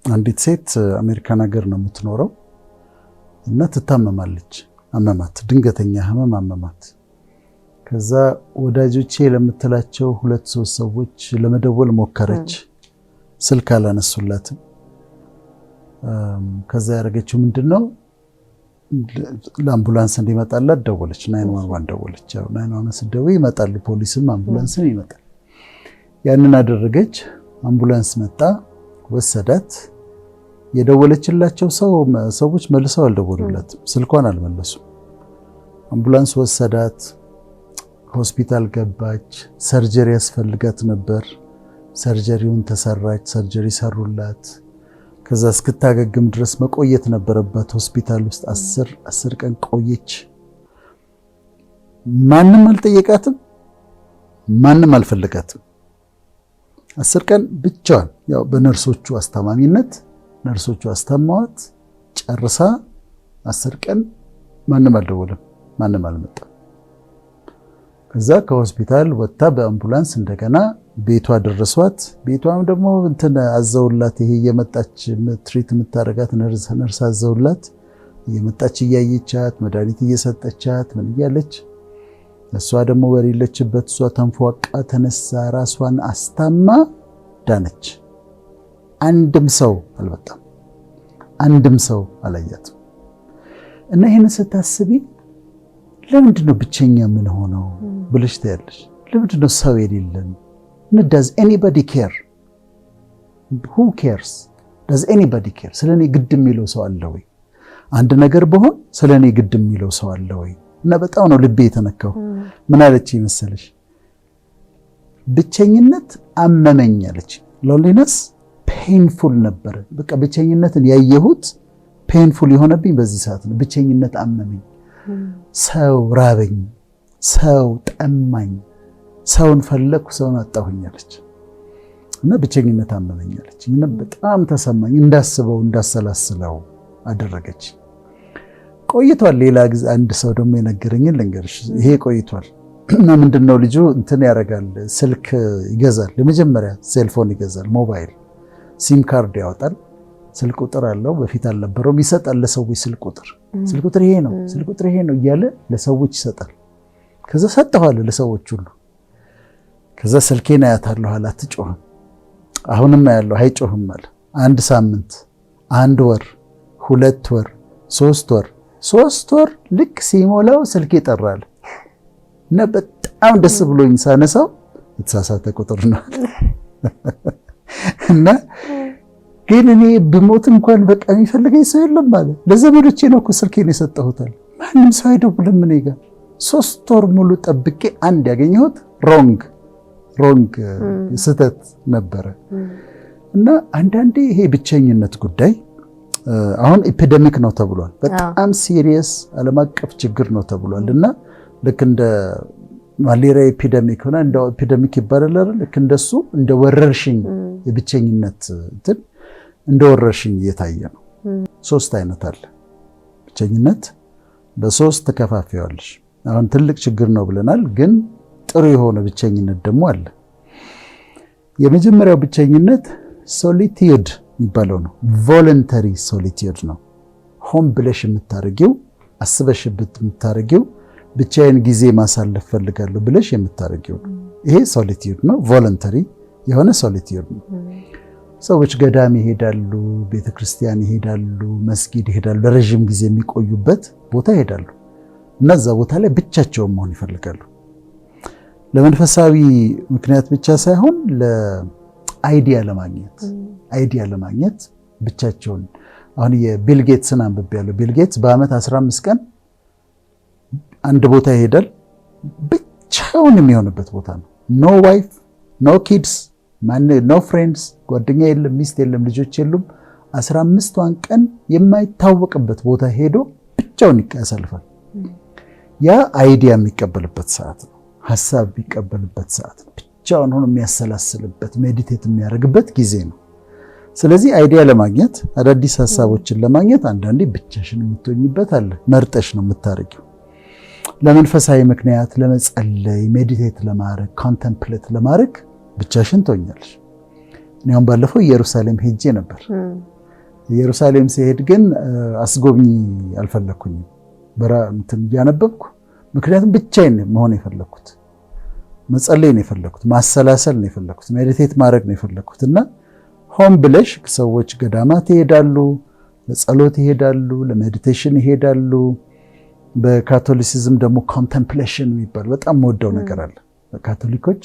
አንዲት ሴት አሜሪካን ሀገር ነው የምትኖረው እና ትታመማለች። አመማት፣ ድንገተኛ ህመም አመማት። ከዛ ወዳጆቼ ለምትላቸው 2-3 ሰዎች ለመደወል ሞከረች። ስልክ አላነሱላትም። ከዛ ያደረገችው ምንድነው ለአምቡላንስ እንዲመጣላት ደወለች። 911 ደወለች። ያው 911 ስትደውል ይመጣል፣ ፖሊስም አምቡላንስም ይመጣል። ያንን አደረገች። አምቡላንስ መጣ፣ ወሰዳት። የደወለችላቸው ሰዎች መልሰው አልደወሉላትም፣ ስልኳን አልመለሱም። አምቡላንስ ወሰዳት፣ ሆስፒታል ገባች። ሰርጀሪ ያስፈልጋት ነበር። ሰርጀሪውን ተሰራች፣ ሰርጀሪ ሰሩላት። ከዛ እስክታገግም ድረስ መቆየት ነበረባት ሆስፒታል ውስጥ 10 ቀን ቆየች። ማንም አልጠየቃትም፣ ማንም አልፈለጋትም። 10 ቀን ብቻዋን ያው በነርሶቹ አስተማሚነት ነርሶቹ አስተማዋት ጨርሳ 10 ቀን ማንም አልደወለም፣ ማንም አልመጣም። ከዛ ከሆስፒታል ወጣ በአምቡላንስ እንደገና ቤቷ ደረሷት። ቤቷም ደግሞ እንትን አዘውላት ይሄ የመጣች ትሪት የምታረጋት ነርስ አዘውላት የመጣች እያየቻት መድኃኒት እየሰጠቻት ምን እያለች እሷ ደግሞ በሌለችበት እሷ ተንፏቃ ተነሳ ራሷን አስታማ ዳነች። አንድም ሰው አልመጣም፣ አንድም ሰው አላያትም። እና ይሄን ስታስቢ ለምንድነው ብቸኛ ምን ሆነው ብለሽ ታያለሽ። ለምንድነው ሰው የሌለን? does anybody care? who cares? does anybody care? ስለኔ ግድ የሚለው ሰው አለ ወይ? አንድ ነገር በሆን ስለኔ ግድ የሚለው ሰው አለ ወይ? እና በጣም ነው ልቤ የተነካው። ምን አለች መሰለሽ? ብቸኝነት አመመኝ አለች። loneliness painful ነበር። በቃ ብቸኝነትን ያየሁት painful የሆነብኝ በዚህ ሰዓት ነው። ብቸኝነት አመመኝ፣ ሰው ራበኝ፣ ሰው ጠማኝ፣ ሰውን ፈለኩ፣ ሰውን አጣሁኝ አለች። እና ብቸኝነት አመመኝ አለች። እና በጣም ተሰማኝ፣ እንዳስበው እንዳሰላስለው አደረገች። ቆይቷል። ሌላ ጊዜ አንድ ሰው ደግሞ የነገረኝን ልንገርሽ። ይሄ ቆይቷል። እና ምንድነው ልጁ እንትን ያደርጋል፣ ስልክ ይገዛል። ለመጀመሪያ ሴልፎን ይገዛል፣ ሞባይል ሲም ካርድ ያወጣል። ስልክ ቁጥር አለው፣ በፊት አልነበረውም። ይሰጣል ለሰዎች ስልክ ቁጥር ይሄ ነው፣ ስልክ ቁጥር ይሄ ነው እያለ ለሰዎች ይሰጣል። ከዛ ሰጠዋል ለሰዎች ሁሉ። ከዛ ስልኬን አያታለሁ አለ፣ አትጮህም። አሁንም ያለው አይጮህም አለ። 1 ሳምንት፣ 1 ወር፣ 2 ወር፣ 3 ወር ልክ ሲሞላው ስልኬ ጠራል። እና በጣም ደስ ብሎኝ ሳነሳው የተሳሳተ ቁጥር ነው። እና ግን እኔ ብሞት እንኳን በቃ የሚፈልገኝ ሰው የለም አለ። ለዘመዶቼ ነው እኮ ስልኬን የሰጠሁታል። ማንም ሰው አይደውልም እኔ ጋር። 3 ወር ሙሉ ጠብቄ አንድ ያገኘሁት ሮንግ ስህተት ነበረ። እና አንዳንዴ ይሄ ብቸኝነት ጉዳይ አሁን ኤፒደሚክ ነው ተብሏል። በጣም ሲሪየስ ዓለም አቀፍ ችግር ነው ተብሏል። እና ልክ እንደ ማሌሪያ ኤፒደሚክ ሆነ እንደ ኤፒደሚክ ይባላል አይደል? ልክ እንደሱ እንደ ወረርሽኝ የብቸኝነት እንትን እንደ ወረርሽኝ እየታየ ነው። 3 አይነት አለ ብቸኝነት። በ3 ተከፋፍያለሽ። አሁን ትልቅ ችግር ነው ብለናል፣ ግን ጥሩ የሆነ ብቸኝነት ደግሞ አለ። የመጀመሪያው ብቸኝነት ሶሊቲዩድ የሚባለው ነው። ቮለንተሪ ሶሊቲዩድ ነው። ሆን ብለሽ የምታረጊው አስበሽበት የምታረጊው ብቻዬን ጊዜ ማሳለፍ ፈልጋለሁ ብለሽ የምታረጊው ነው። ይሄ ሶሊቲዩድ ነው። ቮለንተሪ የሆነ ሶሊቲዩድ ነው። ሰዎች ገዳም ይሄዳሉ፣ ቤተክርስቲያን ይሄዳሉ፣ መስጊድ ይሄዳሉ፣ ለረጅም ጊዜ የሚቆዩበት ቦታ ይሄዳሉ። እና እዛ ቦታ ላይ ብቻቸውን መሆን ይፈልጋሉ። ለመንፈሳዊ ምክንያት ብቻ ሳይሆን ለአይዲያ ለማግኘት ብቻቸውን። አሁን የቢል ጌትስን አንብቤያለሁ። ቢል ጌትስ በአመት 15 ቀን አንድ ቦታ ይሄዳል። ብቻውን የሚሆንበት ቦታ ነው። ኖ ዋይፍ፣ ኖ ኪድስ፣ ኖ ፍሬንድስ፣ ጓደኛ የለም፣ ሚስት የለም፣ ልጆች የሉም። 15ቷን ቀን የማይታወቅበት ቦታ ሄዶ ብቻውን ያሳልፋል። ያ አይዲያ የሚቀበልበት ሰዓት ነው። ሐሳብ የሚቀበልበት ሰዓት ነው። ብቻውን ሆኖ የሚያሰላስልበት ሜዲቴት የሚያደርግበት ጊዜ ነው። ስለዚህ አይዲያ ለማግኘት አዳዲስ ሐሳቦችን ለማግኘት አንዳንዴ ብቻሽን የምትሆኝበት አለ። መርጠሽ ነው የምታረጊው። ለመንፈሳዊ ምክንያት ለመጸለይ፣ ሜዲቴት ለማድረግ፣ ኮንተምፕሌት ለማድረግ ብቻሽን ትሆኛለሽ። እኔም ባለፈው ኢየሩሳሌም ሄጄ ነበር። ኢየሩሳሌም ሲሄድ ግን አስጎብኚ አልፈለኩኝም። እንትን እያነበብኩ ምክንያቱም ብቻዬን መሆን የፈለኩት መጸለይ ነው የፈለኩት፣ ማሰላሰል ነው የፈለኩት፣ ሜዲቴት ማድረግ ነው የፈለኩት እና ሆን ብለሽ ሰዎች ገዳማት ይሄዳሉ፣ ለጸሎት ይሄዳሉ፣ ለሜዲቴሽን ይሄዳሉ። በካቶሊሲዝም ደግሞ ኮንቴምፕሌሽን የሚባል በጣም ወደው ነገር አለ። በካቶሊኮች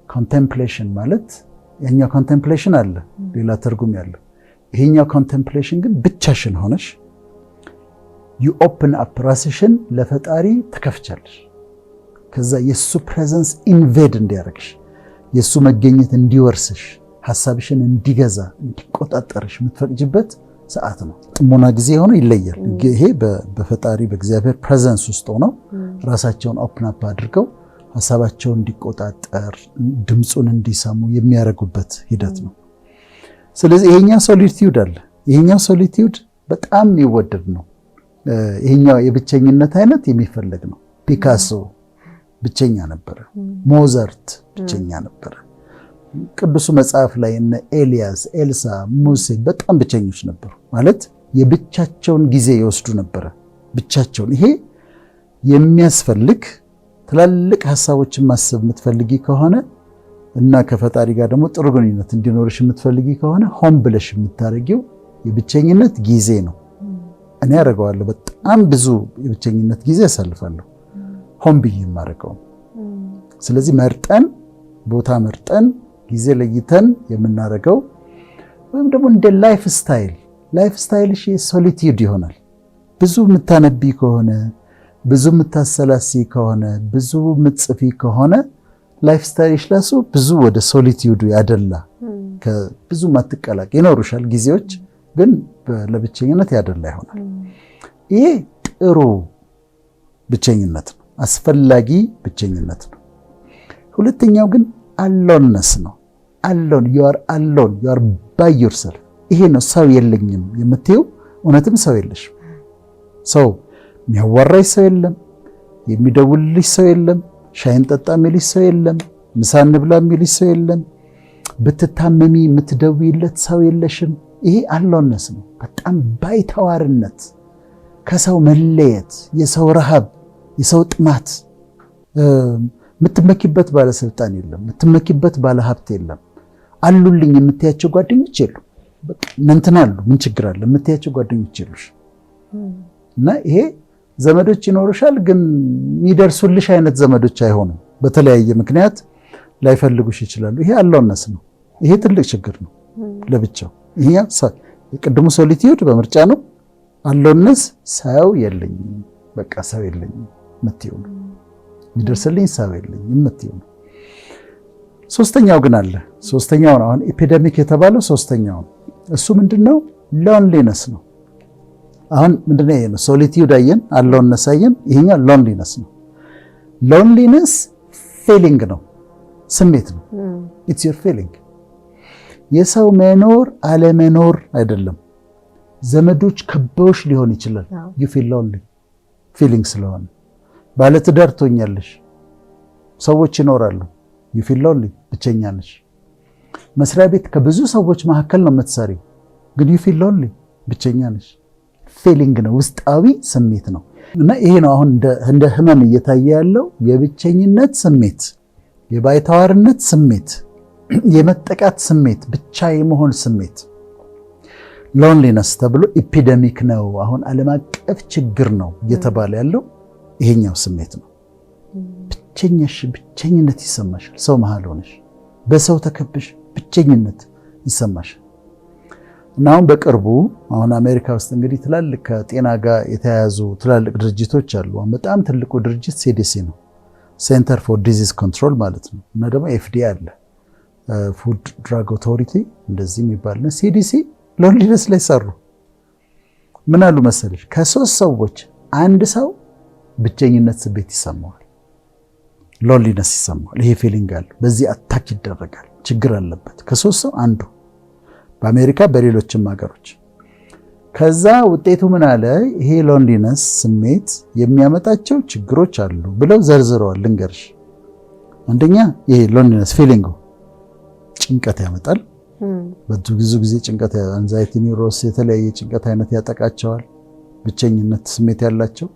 ኮንቴምፕሌሽን ማለት የኛው ኮንቴምፕሌሽን አለ ሌላ ትርጉም ያለው፣ ይሄኛው ኮንቴምፕሌሽን ግን ብቻሽን ሆነሽ ዩ ኦፕን አፕ ራስሽን ለፈጣሪ ተከፍቻለሽ። ከዛ የሱ ፕሬዘንስ ኢንቬድ እንዲያደርግሽ የሱ መገኘት እንዲወርስሽ ሐሳብሽን እንዲገዛ እንዲቆጣጠርሽ የምትፈቅጅበት ሰዓት ነው። ጥሞና ጊዜ ሆኖ ይለያል። ይሄ በፈጣሪ በእግዚአብሔር ፕሬዘንስ ውስጥ ሆነው ራሳቸውን ኦፕን አፕ አድርገው ሐሳባቸውን እንዲቆጣጠር ድምፁን እንዲሰሙ የሚያደርጉበት ሂደት ነው። ስለዚህ ይሄኛው ሶሊቲዩድ አለ። ይሄኛው ሶሊቲዩድ በጣም የሚወደድ ነው። ይሄኛው የብቸኝነት አይነት የሚፈለግ ነው። ፒካሶ ብቸኛ ነበረ። ሞዛርት ብቸኛ ነበረ። ቅዱሱ መጽሐፍ ላይ እነ ኤልያስ፣ ኤልሳ፣ ሙሴ በጣም ብቸኞች ነበሩ። ማለት የብቻቸውን ጊዜ ይወስዱ ነበረ። ብቻቸውን ይሄ የሚያስፈልግ ትላልቅ ሐሳቦችን ማሰብ የምትፈልጊ ከሆነ እና ከፈጣሪ ጋር ደግሞ ጥሩ ግንኙነት እንዲኖርሽ የምትፈልጊ ከሆነ ሆን ብለሽ የምታረጊው የብቸኝነት ጊዜ ነው። እኔ ያደርገዋለሁ። በጣም ብዙ የብቸኝነት ጊዜ ያሳልፋለሁ ሆን ብዬ የማደርገው። ስለዚህ መርጠን ቦታ መርጠን ጊዜ ለይተን የምናደርገው ወይም ደግሞ እንደ ላይፍ ስታይልሽ ሶሊቲዩድ ይሆናል። ብዙ የምታነቢ ከሆነ ብዙ የምታሰላሲ ከሆነ ብዙ የምትጽፊ ከሆነ ላይፍ ስታይልሽ ላሱ ብዙ ወደ ሶሊቲዩዱ ያደላ ብዙ ማትቀላቅ ይኖሩሻል ጊዜዎች ግን ለብቸኝነት ያደላ ይሆናል። ይሄ ጥሩ ብቸኝነት ነው፣ አስፈላጊ ብቸኝነት ነው። ሁለተኛው ግን አሎንነስ ነው። አሎን you are by yourself። ይሄ ነው ሰው የለኝም የምትይው። እውነትም ሰው የለሽም። ሰው የሚያዋራሽ ሰው የለም፣ የሚደውልልሽ ሰው የለም፣ ሻይን ጠጣ የሚልሽ ሰው የለም፣ ምሳ እንብላ የሚልሽ ሰው የለም፣ ብትታመሚ የምትደውይለት ሰው የለሽም። ይሄ አሎንነስ ነው። በጣም ባይተዋርነት፣ ከሰው መለየት፣ የሰው ረሃብ፣ የሰው ጥማት። የምትመኪበት ባለስልጣን የለም፣ የምትመኪበት ባለሀብት የለም። አሉልኝ የምትያቸው ጓደኞች የሉ። እንትን አሉ ምን ችግር አለ የምትያቸው ጓደኞች የሉሽ። እና ይሄ ዘመዶች ይኖሩሻል፣ ግን የሚደርሱልሽ አይነት ዘመዶች አይሆኑም። በተለያየ ምክንያት ላይፈልጉሽ ይችላሉ። ይሄ አሎንነስ ነው። ይሄ ትልቅ ችግር ነው ለብቻው። ይሄ የቅድሙ ሶሊቲዩድ በምርጫ ነው። አሎንነስ ሰው የለኝም፣ በቃ ሰው የለኝም የምትይው ነው። የሚደርስልኝ ሰው የለኝም የምትይው ነው። ሶስተኛው ግን አለ። ሶስተኛው ነው አሁን ኤፒደሚክ የተባለው ሶስተኛው ነው። እሱ ምንድነው? ሎንሊነስ ነው። አሁን ምንድነው? ይሄ ነው ሶሊቲዩድ አየን፣ አሎንነስ አየን። ይሄኛው ሎንሊነስ ነው። ሎንሊነስ ፊሊንግ ነው፣ ስሜት ነው። ኢትስ ዩር ፊሊንግ። የሰው መኖር አለመኖር አይደለም። ዘመዶች ከበውሽ ሊሆን ይችላል። ዩ ፊል ሎንሊ ፊሊንግ ስለሆነ ባለትዳር ትሆኛለሽ፣ ሰዎች ይኖራሉ። ዩ ፊል ሎንሊ ብቸኛ ነሽ። መስሪያ ቤት ከብዙ ሰዎች መካከል ነው የምትሰሪው፣ ግን ዩ ፊል ሎንሊ ብቸኛ ነሽ። ፊሊንግ ነው፣ ውስጣዊ ስሜት ነው። እና ይሄ ነው አሁን እንደ ህመም እየታየ ያለው የብቸኝነት ስሜት፣ የባይተዋርነት ስሜት፣ የመጠቃት ስሜት፣ ብቻ የመሆን ስሜት ሎንሊነስ ተብሎ ኤፒደሚክ ነው። አሁን ዓለም አቀፍ ችግር ነው እየተባለ ያለው ይሄኛው ስሜት ነው። ብቸኝነት ይሰማሻል። ሰው መሃል ሆነሽ በሰው ተከብሽ ብቸኝነት ይሰማሻል። እና አሁን በቅርቡ አሁን አሜሪካ ውስጥ እንግዲህ ትላልቅ ከጤና ጋር የተያያዙ ትላልቅ ድርጅቶች አሉ። በጣም ትልቁ ድርጅት ሲዲሲ ነው፣ ሴንተር ፎር ዲዚዝ ኮንትሮል ማለት ነው። እና ደግሞ ኤፍዲኤ አለ፣ ፉድ ድራግ ኦቶሪቲ እንደዚህ የሚባል ነው። ሲዲሲ ሎንሊነስ ላይ ሰሩ። ምን አሉ መሰለሽ? ከ3 ሰዎች አንድ ሰው ብቸኝነት ስሜት ይሰማዋል፣ ሎንሊነስ ይሰማዋል። ይሄ ፊሊንግ አለ፣ በዚህ አታክ ይደረጋል፣ ችግር አለበት። ከ3 ሰው አንዱ በአሜሪካ በሌሎችም ሀገሮች። ከዛ ውጤቱ ምን አለ? ይሄ ሎንሊነስ ስሜት የሚያመጣቸው ችግሮች አሉ ብለው ዘርዝረዋል። ልንገርሽ። አንደኛ ይሄ ሎንሊነስ ፊሊንግ ጭንቀት ያመጣል፣ ብዙ ጊዜ ጭንቀት አንዛይቲ ኒውሮስ የተለያየ ጭንቀት አይነት ያጠቃቸዋል። ብቸኝነት ስሜት ያላቸው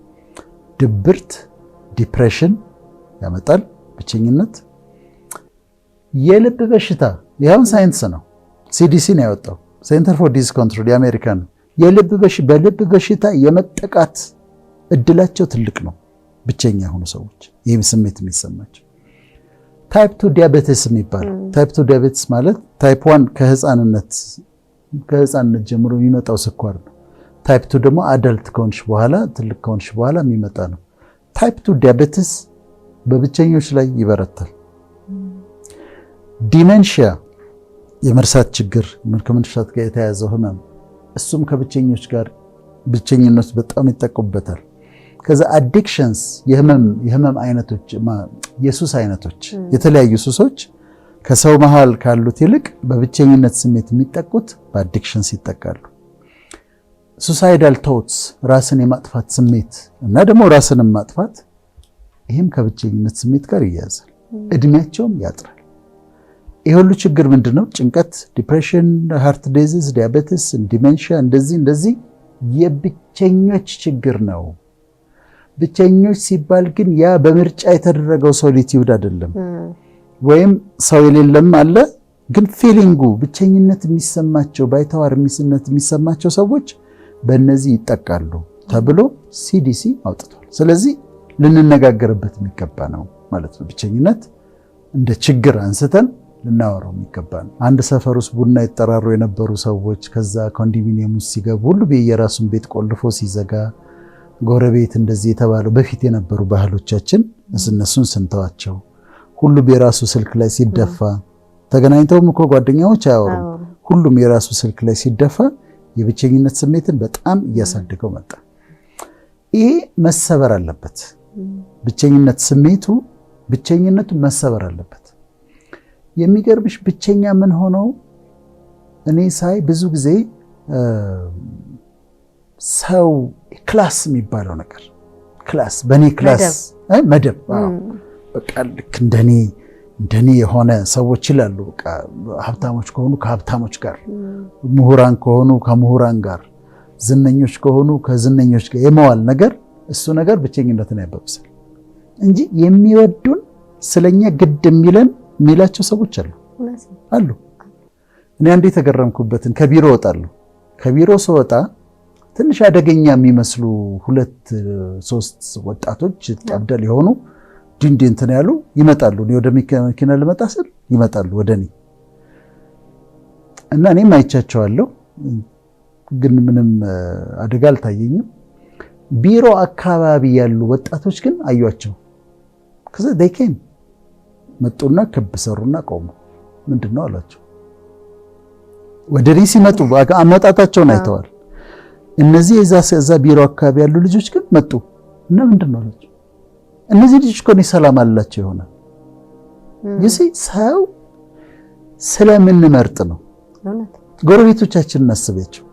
ድብርት ዲፕሬሽን ያመጣል ብቸኝነት። የልብ በሽታ ያው ሳይንስ ነው፣ ሲዲሲ ነው ያወጣው፣ ሴንተር ፎር ዲዚዝ ኮንትሮል የአሜሪካ ነው። በልብ በሽታ የመጠቃት እድላቸው ትልቅ ነው ብቸኛ የሆኑ ሰዎች፣ ይህም ስሜት የሚሰማቸው። ታይፕ 2 ዲያቤቲስ የሚባለው ታይፕ 2 ዲያቤቲስ ማለት ታይፕ 1 ከህፃንነት ጀምሮ የሚመጣው ስኳር ነው። ታይፕ 2 ደግሞ አዳልት ከሆንሽ በኋላ ትልቅ ከሆንሽ በኋላ የሚመጣ ነው። ታይፕ 2 ዲያቤቲስ በብቸኞች ላይ ይበረታል። ዲሜንሺያ የመርሳት ችግር ከመርሳት ጋር የተያያዘው ህመም፣ እሱም ከብቸኞች ጋር ብቸኝነት በጣም ይጠቁበታል። ከዛ አዲክሽንስ የህመም አይነቶች የሱስ አይነቶች የተለያዩ ሱሶች ከሰው መሃል ካሉት ይልቅ በብቸኝነት ስሜት የሚጠቁት በአዲክሽንስ ይጠቃሉ። ሱሳይዳል ቶትስ ራስን የማጥፋት ስሜት እና ደግሞ ራስንም ማጥፋት ይህም ከብቸኝነት ስሜት ጋር ይያያዛል። እድሜያቸውም ያጥራል። ይህ ሁሉ ችግር ምንድነው? ጭንቀት፣ ዲፕሬሽን፣ ሃርት ዲዚዝ፣ ዲያቤቲስ፣ ዲሜንሺያ እንደዚህ የብቸኞች ችግር ነው። ብቸኞች ሲባል ግን ያ በምርጫ የተደረገው ሶሊቲዩድ አይደለም። ወይም ሰው የሌለም አለ፣ ግን ፊሊንጉ ብቸኝነት የሚሰማቸው ባይተዋርነት የሚሰማቸው ሰዎች በእነዚህ ይጠቃሉ ተብሎ ሲዲሲ አውጥቷል። ስለዚህ ልንነጋገርበት የሚገባ ነው ማለት ነው። ብቸኝነት እንደ ችግር አንስተን ልናወራው የሚገባ ነው። አንድ ሰፈር ውስጥ ቡና ይጠራሩ የነበሩ ሰዎች ከዛ ኮንዶሚኒየም ውስጥ ሲገቡ ሁሉ የራሱን ቤት ቆልፎ ሲዘጋ ጎረቤት እንደዚህ የተባለው በፊት የነበሩ ባህሎቻችን እነሱን ስንተዋቸው ሁሉም የራሱ ስልክ ላይ ሲደፋ ተገናኝተውም እኮ ጓደኛዎች አያወሩም። ሁሉም የራሱ ስልክ ላይ ሲደፋ የብቸኝነት ስሜትን በጣም እያሳደገው መጣ። ይሄ መሰበር አለበት። ብቸኝነቱ መሰበር አለበት። የሚገርምሽ ብቸኛ ምን ሆነው እኔ ሳይ ብዙ ጊዜ ሰው ክላስ የሚባለው ነገር ክላስ በእኔ ክላስ መደብ በቃ ልክ እንደኔ የሆነ ሰዎች ይላሉ። በቃ ሀብታሞች ከሆኑ ከሀብታሞች ጋር፣ ምሁራን ከሆኑ ከምሁራን ጋር፣ ዝነኞች ከሆኑ ከዝነኞች ጋር የመዋል ነገር እሱ ነገር ብቸኝነትን ያባብሳል እንጂ የሚወዱን ስለኛ ግድ የሚላቸው ሰዎች አሉ። እኔ አንዴ የተገረምኩበትን ከቢሮ እወጣለሁ። ከቢሮ ስወጣ ትንሽ አደገኛ የሚመስሉ 2-3 ወጣቶች ጠብደል የሆኑ ድንድ እንትን ያሉ ይመጣሉ። እኔ ወደ መኪና ልመጣ ስል ይመጣሉ ወደ እኔ እና እኔም አይቻቸዋለሁ፣ ግን ምንም አደጋ አልታየኝም። ቢሮ አካባቢ ያሉ ወጣቶች ግን አዩአቸው። ከዛ ዴኬም መጡና ክብ ሰሩና ቆሙ። ምንድነው አላቸው። ወደ እኔ ሲመጡ አመጣጣቸውን አይተዋል። እነዚህ እዛ ቢሮ አካባቢ ያሉ ልጆች ግን መጡ እና ምንድነው አላቸው። እነዚህ ልጆች እኮ ሰላም አላቸው ይሆናል። ሰው ስለምንመርጥ ነው። ጎረቤቶቻችንን እናስባቸው።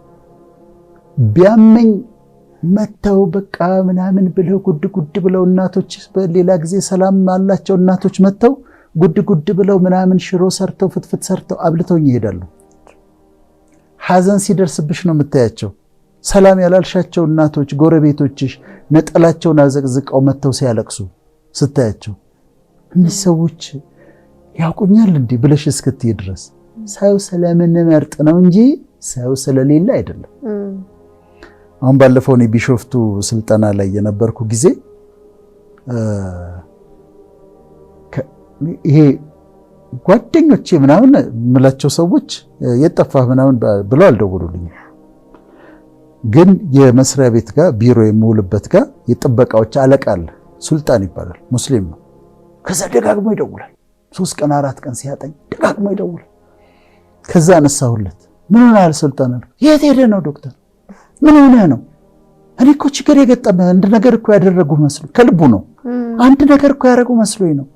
ቢያመኝ መተው በቃ ምናምን ብለው ጉድ ብለው እናቶች በሌላ ጊዜ ሰላም አላቸው እናቶች መተው ጉድ ብለው ምናምን ሽሮ ሰርተው ፍትፍት ሰርተው አብልተውኝ ይሄዳሉ። ሐዘን ሲደርስብሽ ነው የምታያቸው። ሰላም ያላልሻቸው እናቶች ጎረቤቶችሽ ነጠላቸውን አዘቅዝቀው መተው ሲያለቅሱ ስታያቸው እነዚህ ሰዎች ያውቁኛል እንዴ ብለሽ እስክትይ ድረስ ሰው ስለምንመርጥ ነው እንጂ ሰው ስለሌለ አይደለም። አሁን ባለፈው እኔ ቢሾፍቱ ስልጠና ላይ የነበርኩ ጊዜ ይሄ ጓደኞቼ ምናምን የምላቸው ሰዎች የጠፋህ ምናምን ብለው አልደወሉልኝም። ግን የመስሪያ ቤት ጋር ቢሮ የምውልበት ጋር የጥበቃዎች አለቃ አለ፣ ሱልጣን ይባላል፣ ሙስሊም ነው። ከዛ ደጋግሞ ይደውላል። 3 ቀን 4 ቀን ሲያጠኝ ደጋግሞ ይደውላል። ከዛ አነሳሁለት። ምን ሆነሃል ሱልጣን አለ። የት ሄደህ ነው ዶክተር? ምን ሆነህ ነው? እኔ እኮ ችግር የገጠመህ አንድ ነገር እኮ ያደረጉ መስሎ ከልቡ ነው። አንድ ነገር እኮ ያደረጉ መስሎኝ ነው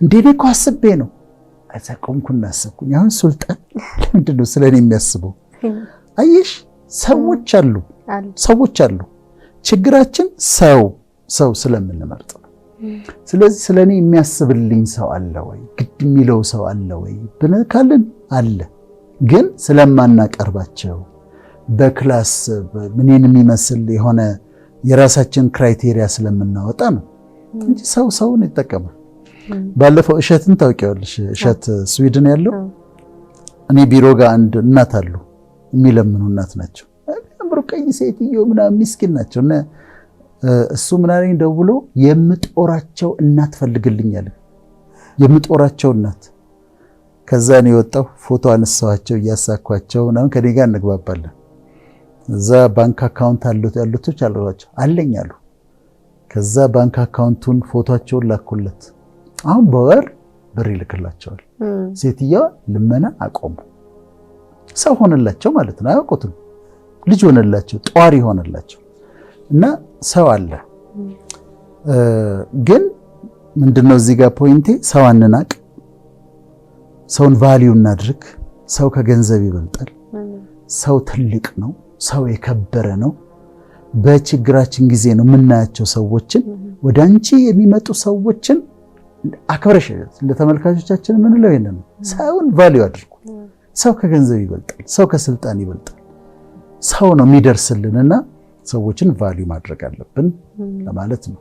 እንዴ እኔ እኮ አስቤ ነው። ከዛ ቆምኩና አሰብኩኝ። አሁን ሱልጣን ለምንድን ነው ስለኔ የሚያስበው? አየሽ ሰዎች አሉ። ችግራችን ሰው ስለምንመርጥ ነው። ስለዚህ ስለኔ የሚያስብልኝ ሰው አለ ወይ ግድ የሚለው ሰው አለ ወይ ብንካልን አለ። ግን ስለማናቀርባቸው በክላስ ምንን የሚመስል የሆነ የራሳችን ክራይቴሪያ ስለምናወጣ ነው እንጂ ሰውን ይጠቀማል። ባለፈው እሸትን ታውቂዋለሽ? እሸት ስዊድን ያለው እኔ ቢሮ ጋር አንድ እናት አሉ የሚለምኑ እናት ናቸው። ቀኝ ሴትዮ ምናምን ምስኪን ናቸው። እና እሱ ምናምን ደውሎ የምጦራቸው እናት ፈልግልኛል፣ የምጦራቸው እናት። ከዛ ነው የወጣው ፎቶ አነሳኋቸው እያሳኳቸው ምናምን ከኔ ጋር እንግባባለን። እዛ ባንክ አካውንት ያሉቶች አሏቸው አለኝ አሉ። ከዛ ባንክ አካውንቱን ፎቶአቸውን ላኩለት። አሁን በወር ብር ይልክላቸዋል። ሴትየዋ ልመና አቆሙ። ሰው ሆነላቸው ማለት ነው። አያውቁትም። ልጅ ሆነላቸው፣ ጧሪ ሆነላቸው። እና ሰው አለ። ግን ምንድነው እዚህ ጋር ፖይንቴ? ሰው አንናቅ፣ ሰውን ቫልዩ እናድርግ። ሰው ከገንዘብ ይበልጣል። ሰው ትልቅ ነው። ሰው የከበረ ነው። በችግራችን ጊዜ ነው የምናያቸው ሰዎችን። ወደ አንቺ የሚመጡ ሰዎችን አክብረሽ ለተመልካቾቻችን የምንለው ይሄንን ነው። ሰውን ቫልዩ አድርጉ። ሰው ከገንዘብ ይበልጣል። ሰው ከስልጣን ይበልጣል። ሰው ነው የሚደርስልንና ሰዎችን ቫልዩ ማድረግ አለብን ለማለት ነው።